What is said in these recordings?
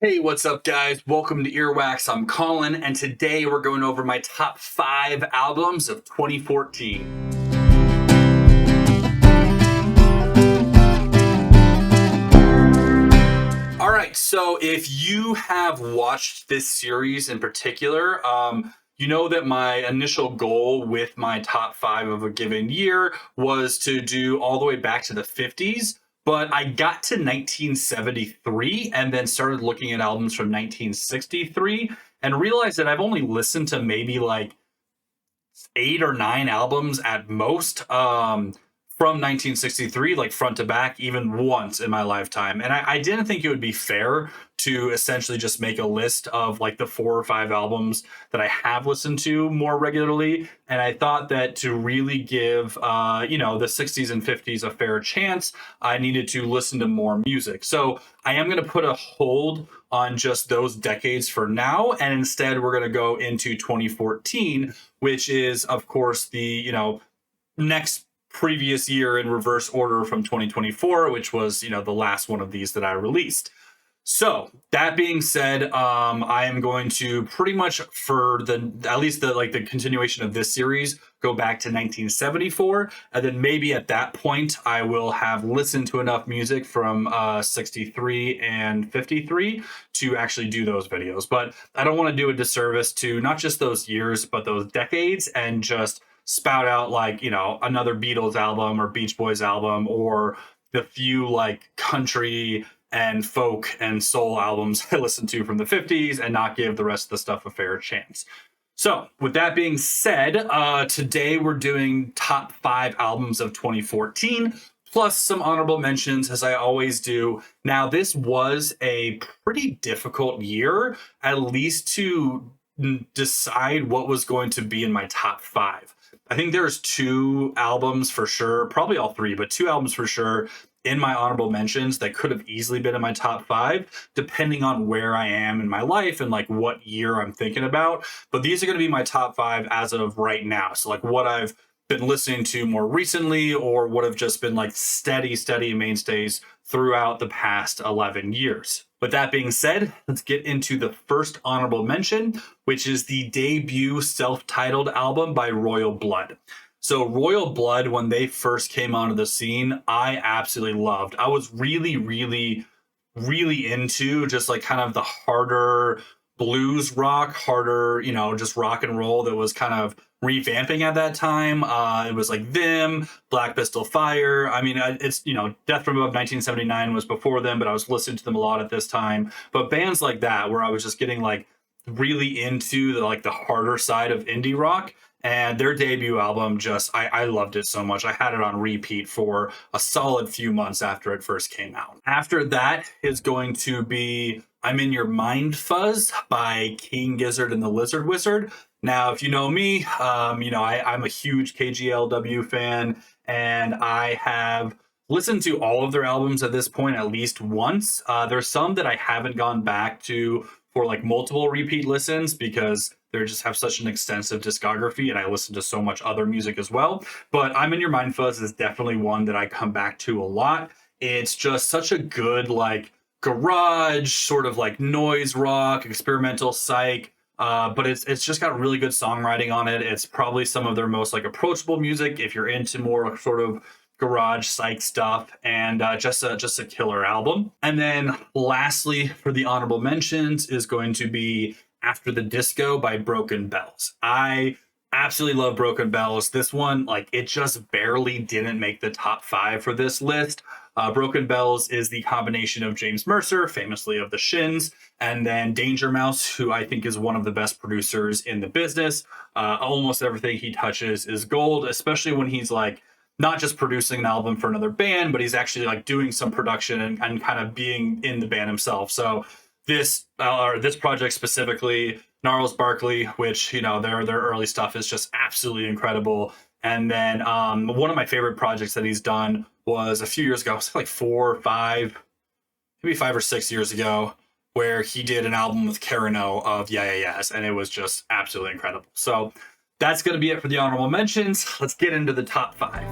Hey, what's up, guys? Welcome to Earwax. I'm Colin, and today we're going over my top 5 albums of 2014. All right, so if you have watched this series in particular, you know that my initial goal with my top 5 of a given year was to do all the way back to the 50s. But I got to 1973 and then started looking at albums from 1963 and realized that I've only listened to maybe like 8 or 9 albums at most from 1963, like front to back, even once in my lifetime. And I didn't think it would be fair to essentially just make a list of like the 4 or 5 albums that I have listened to more regularly. And I thought that to really give, the 60s and 50s a fair chance, I needed to listen to more music. So I am going to put a hold on just those decades for now. And instead, we're going to go into 2014, which is, of course, the, next previous year in reverse order from 2024, which was, the last one of these that I released. So that being said, I am going to pretty much for at least the continuation of this series go back to 1974, and then maybe at that point I will have listened to enough music from 63 and 53 to actually do those videos. But I don't want to do a disservice to not just those years but those decades and just spout out another Beatles album or Beach Boys album or the few like country and folk and soul albums I listened to from the 50s and not give the rest of the stuff a fair chance. So, with that being said, today we're doing top 5 albums of 2014, plus some honorable mentions, as I always do. Now, this was a pretty difficult year, at least to decide what was going to be in my top 5. I think there's 2 albums for sure, probably all 3, but 2 albums for sure in my honorable mentions that could have easily been in my top 5, depending on where I am in my life and like what year I'm thinking about. But these are going to be my top 5 as of right now. So like what I've been listening to more recently or what have just been like steady mainstays throughout the past 11 years. With that being said, let's get into the first honorable mention, which is the debut self-titled album by Royal Blood. So Royal Blood, when they first came onto the scene, I absolutely loved. I was really into just like kind of the harder blues rock, harder, just rock and roll that was kind of revamping at that time. It was like them, Black Pistol Fire. I mean, it's, Death from Above 1979 was before them, but I was listening to them a lot at this time. But bands like that, where I was just getting like really into the harder side of indie rock. And their debut album, I loved it so much. I had it on repeat for a solid few months after it first came out. After that is going to be I'm in Your Mind Fuzz by King Gizzard and the Lizard Wizard. Now, if you know me, I'm a huge KGLW fan, and I have listened to all of their albums at this point at least once. There's some that I haven't gone back to for like multiple repeat listens because they just have such an extensive discography and I listen to so much other music as well. But I'm in Your Mind Fuzz is definitely one that I come back to a lot. It's just such a good like garage sort of like noise rock, experimental psych. But it's just got really good songwriting on it. It's probably some of their most like approachable music if you're into more sort of garage psych stuff, and just a killer album. And then lastly for the honorable mentions is going to be After the Disco by Broken Bells. I absolutely love Broken Bells. This one, like, it just barely didn't make the top 5 for this list. Broken Bells is the combination of James Mercer, famously of the Shins, and then Danger Mouse, who I think is one of the best producers in the business. Almost everything he touches is gold, especially when he's like not just producing an album for another band, but he's actually like doing some production and kind of being in the band himself. So this project specifically, Gnarls Barkley, which their early stuff is just absolutely incredible. And then one of my favorite projects that he's done was a few years ago, it was like 4 or 5, maybe 5 or 6 years ago, where he did an album with Karen O of Yeah Yeah Yeahs, and it was just absolutely incredible. So that's going to be it for the honorable mentions. Let's get into the top 5.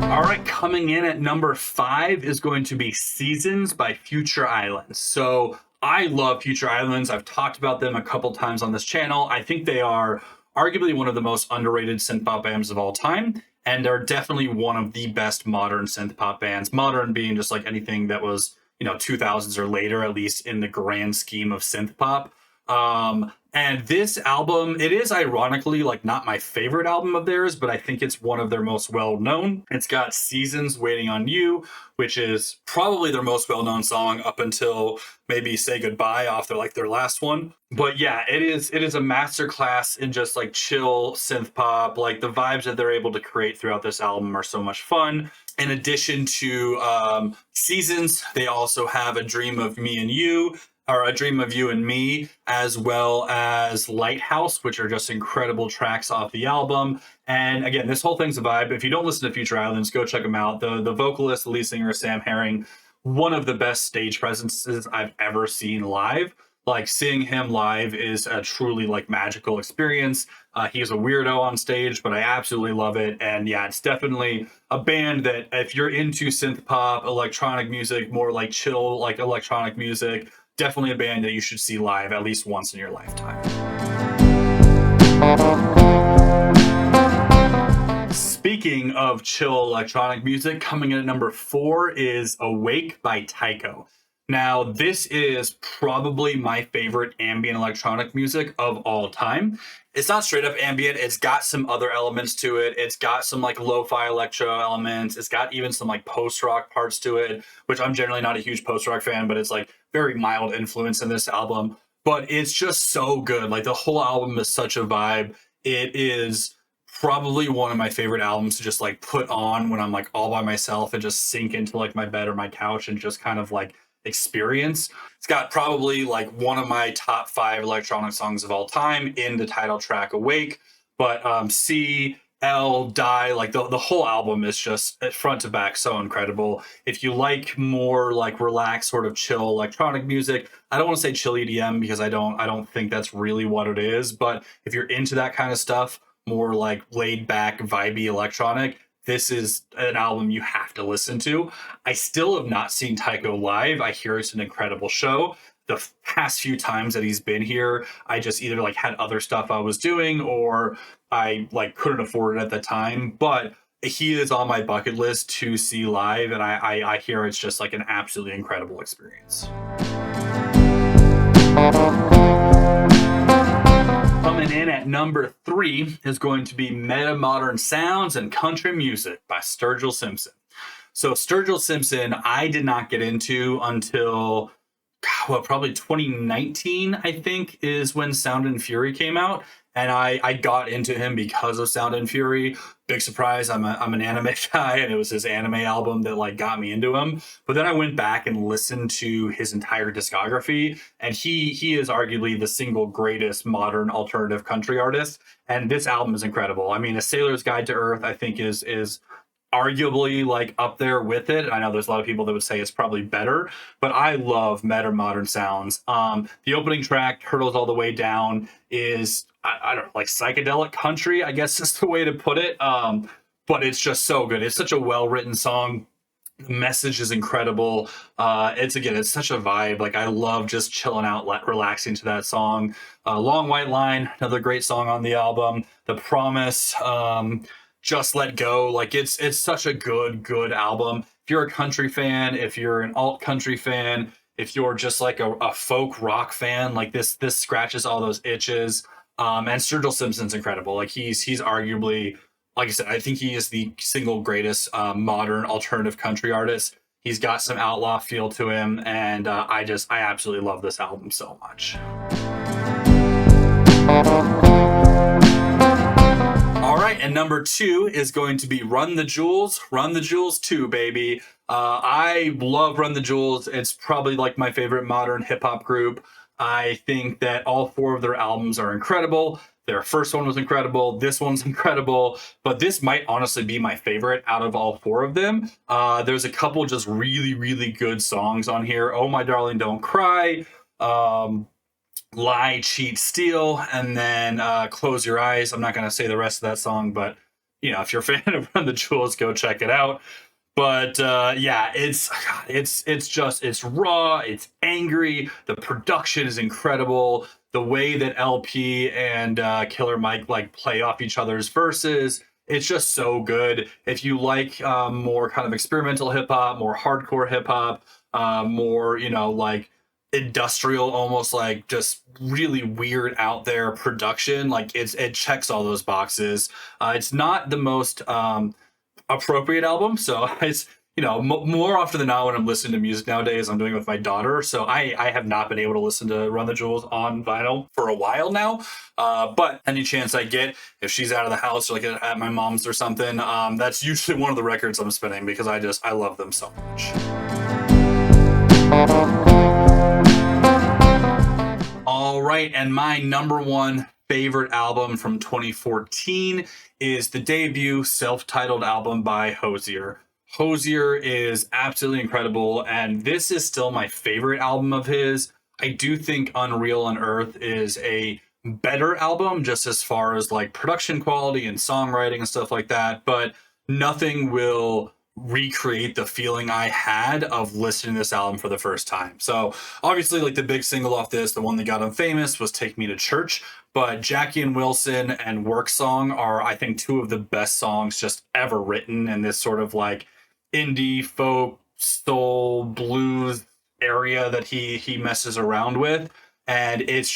All right, Coming in at number 5 is going to be Seasons by Future Islands. So I love Future Islands. I've talked about them a couple times on this channel. I think they are arguably one of the most underrated synth pop bands of all time. And they're definitely one of the best modern synth pop bands. Modern being just like anything that was, 2000s or later, at least in the grand scheme of synth pop. And this album, it is ironically like not my favorite album of theirs, but I think it's one of their most well known. It's got Seasons Waiting on You, which is probably their most well known song up until maybe Say Goodbye off their last one. But yeah, it is a masterclass in just like chill synth pop. Like the vibes that they're able to create throughout this album are so much fun. In addition to Seasons, they also have A Dream of Me and You, or A Dream of You and Me, as well as Lighthouse, which are just incredible tracks off the album. And again, this whole thing's a vibe. If you don't listen to Future Islands, go check them out. The vocalist, the lead singer, Sam Herring, one of the best stage presences I've ever seen live. Like seeing him live is a truly like magical experience. He's a weirdo on stage, but I absolutely love it. And yeah, it's definitely a band that if you're into synth pop, electronic music, more like chill, like electronic music, definitely a band that you should see live at least once in your lifetime. Speaking of chill electronic music, coming in at number 4 is Awake by Tycho. Now, this is probably my favorite ambient electronic music of all time. It's not straight up ambient. It's got some other elements to it. It's got some like lo-fi electro elements. It's got even some like post-rock parts to it, which I'm generally not a huge post-rock fan, but it's like very mild influence in this album. But it's just so good. Like the whole album is such a vibe. It is probably one of my favorite albums to just like put on when I'm like all by myself and just sink into like my bed or my couch and just kind of like experience. It's got probably like one of my top 5 electronic songs of all time in the title track Awake. But C, L, Die, like the whole album is just front to back so incredible. If you like more like relaxed sort of chill electronic music, I don't want to say chill EDM because I don't think that's really what it is, but if you're into that kind of stuff, more like laid back vibey electronic, this is an album you have to listen to. I still have not seen Tycho live. I hear it's an incredible show. The past few times that he's been here, I just either like had other stuff I was doing or I like couldn't afford it at the time. But he is on my bucket list to see live, and I hear it's just like an absolutely incredible experience. Coming in at number 3 is going to be Meta Modern Sounds and Country Music by Sturgill Simpson. So Sturgill Simpson, I did not get into until, probably 2019, I think, is when Sound and Fury came out. And I got into him because of Sound and Fury. Big surprise, I'm an anime guy, and it was his anime album that like got me into him. But then I went back and listened to his entire discography, and he is arguably the single greatest modern alternative country artist. And this album is incredible. I mean, A Sailor's Guide to Earth, I think is arguably like up there with it. I know there's a lot of people that would say it's probably better, but I love Meta Modern Sounds. The opening track, Turtles All the Way Down, is I don't know, like psychedelic country, I guess is the way to put it. But it's just so good. It's such a well-written song. The message is incredible. It's such a vibe. Like I love just chilling out, relaxing to that song. Long White Line, another great song on the album. The Promise, Just Let Go. Like it's such a good album. If you're a country fan, if you're an alt country fan, if you're just like a folk rock fan, like this scratches all those itches. And Sturgill Simpson's incredible. Like he's arguably, like I said, I think he is the single greatest modern alternative country artist. He's got some outlaw feel to him, and I absolutely love this album so much. All right, and number 2 is going to be Run the Jewels. Run the Jewels 2, baby. I love Run the Jewels. It's probably like my favorite modern hip hop group. I think that all 4 of their albums are incredible. Their first one was incredible. This one's incredible. But this might honestly be my favorite out of all 4 of them. There's a couple just really, really good songs on here. Oh My Darling, Don't Cry. Lie, Cheat, Steal. And then Close Your Eyes. I'm not going to say the rest of that song, but if you're a fan of Run the Jewels, go check it out. But yeah, it's raw, it's angry. The production is incredible. The way that LP and Killer Mike like play off each other's verses, it's just so good. If you like more kind of experimental hip hop, more hardcore hip hop, more like industrial, almost like just really weird out there production, like it checks all those boxes. It's not the most appropriate album. So it's more often than not when I'm listening to music nowadays, I'm doing it with my daughter. So I have not been able to listen to Run the Jewels on vinyl for a while now. But any chance I get, if she's out of the house or like at my mom's or something, that's usually one of the records I'm spinning because I love them so much. All right, and my number one favorite album from 2014 is the debut self-titled album by Hozier. Hozier is absolutely incredible, and this is still my favorite album of his. I do think Unreal Unearthed is a better album just as far as like production quality and songwriting and stuff like that, but nothing will recreate the feeling I had of listening to this album for the first time. So obviously, like the big single off this, the one that got him famous was Take Me to Church. But Jackie and Wilson and Work Song are, I think, two of the best songs just ever written in this sort of like indie folk soul blues area that he messes around with. And it's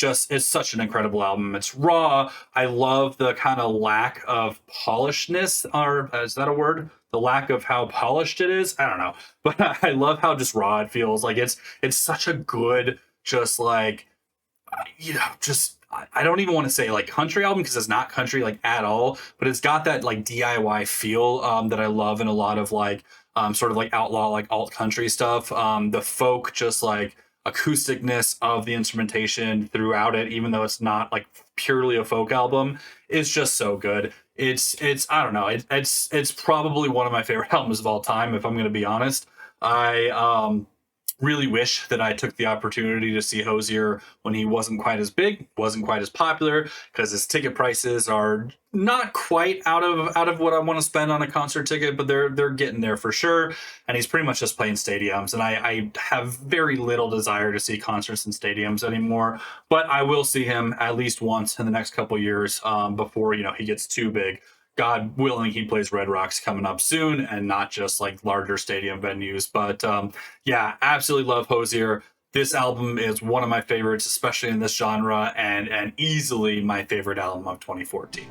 such an incredible album. It's raw. I love the kind of lack of polishedness, or is that a word? The lack of how polished it is. I don't know, but I love how just raw it feels. Like it's such a good, just like just I don't even want to say like country album because it's not country like at all, but it's got that like DIY feel that I love in a lot of like sort of like outlaw like alt country stuff. The folk just like acousticness of the instrumentation throughout it, even though it's not like purely a folk album, is just so good. It's I don't know, it's probably one of my favorite albums of all time if I'm going to be honest. I really wish that I took the opportunity to see Hozier when he wasn't quite as big, wasn't quite as popular, because his ticket prices are not quite out of what I want to spend on a concert ticket, but they're getting there for sure. And he's pretty much just playing stadiums, and I have very little desire to see concerts in stadiums anymore. But I will see him at least once in the next couple years before he gets too big. God willing, he plays Red Rocks coming up soon and not just like larger stadium venues. But yeah, absolutely love Hozier. This album is one of my favorites, especially in this genre, and easily my favorite album of 2014.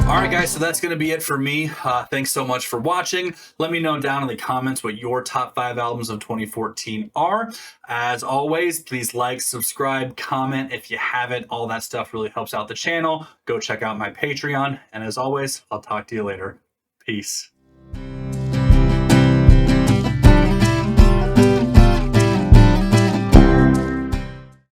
All right, guys, so that's going to be it for me. Thanks so much for watching. Let me know down in the comments what your top 5 albums of 2014 are. As always, please like, subscribe, comment if you haven't. All that stuff really helps out the channel. Go check out my Patreon. And as always, I'll talk to you later. Peace.